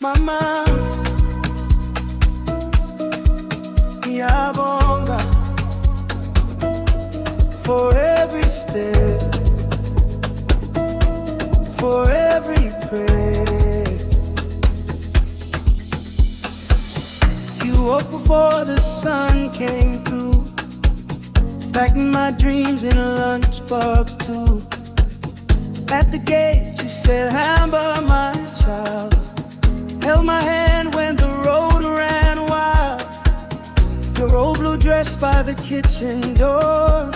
Mama, ngiyabonga for every step, for every prayer. You woke before the sun came through, packing my dreams in a lunchbox too. At the gate you said, "Amber, my child," held my hand when the road ran wild. Your old blue dress by the kitchen door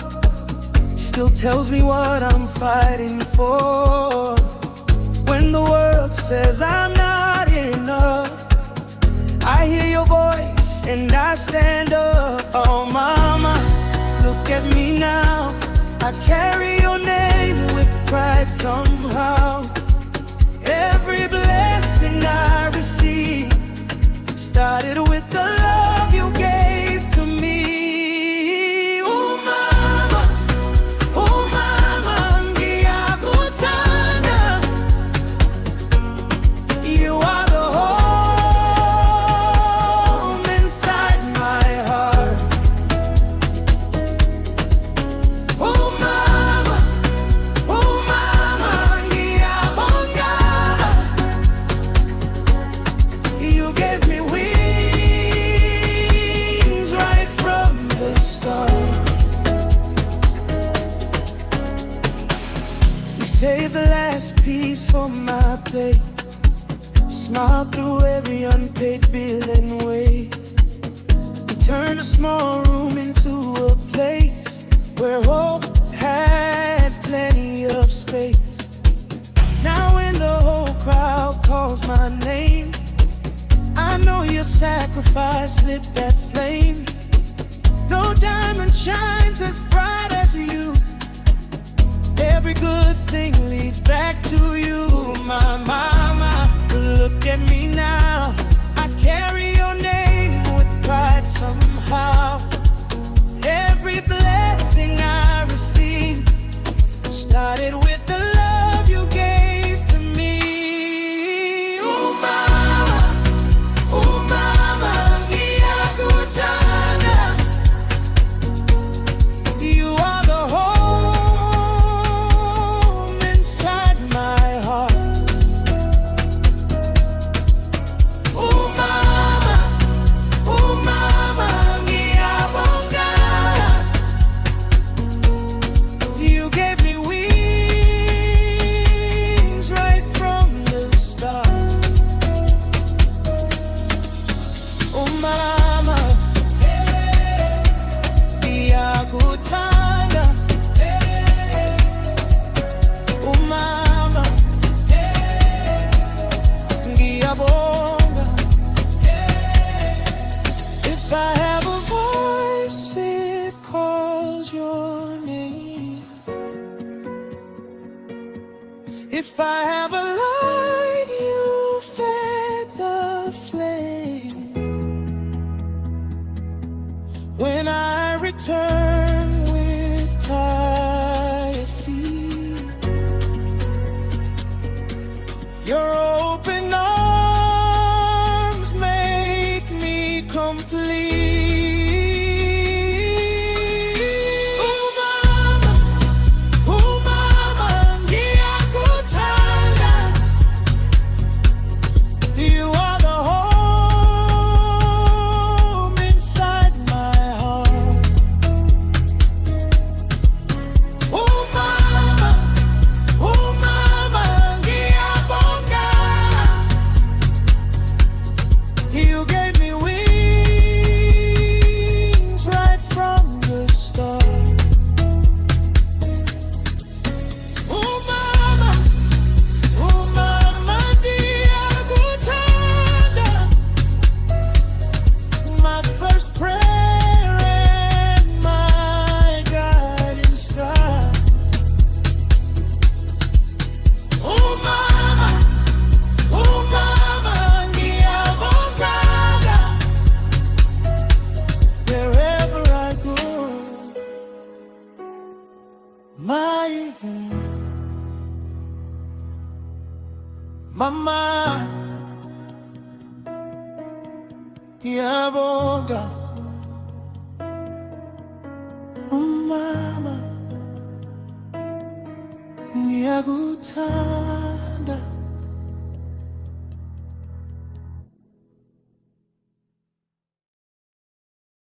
still tells me what I'm fighting for. When the world says I'm not enough, I hear your voice and I stand up. Oh mama, look at me now, I carry your name with pride somehow. Every blessing I receive started with the love you gave to me. Oh mama, ngiyabonga. You are the home inside my heart. Oh mama, ngiyabonga. You gave me wings right from the start. You saved the last piece for my plate, smiled through every unpaid bill and wait. You turned a small room into a place where hope had plenty of space. Now when the whole crowd calls my name, I know your sacrifice lit that flame. No diamond shines as bright as you. Every good thing leads back to you. My mama, look at me now, I carry your name with pride somehow. Every blessing I received started with the love you gave to me. Oh mama, ngiyabonga. You are the home inside my heart. Oh mama, ngiyabonga. You gave me wings right from the start. Oh mama, ngiyakhuthanda. Oh mama, ngiyabonga. If I have a voice, it calls your name. If I have a light, you fed the flame. When I return with tired feet, your open arms make me complete. Oh mama, ngiyakhuthanda. You are the home inside my heart. Oh mama, ngiyabonga. You gave me wings right from the start. Oh mama, ngiyakhuthanda. My first prayer and my guiding star. Oh mama, ngiyabonga. Wherever I go, my hand, mama, ngiyabonga umama, ngiyakuthanda.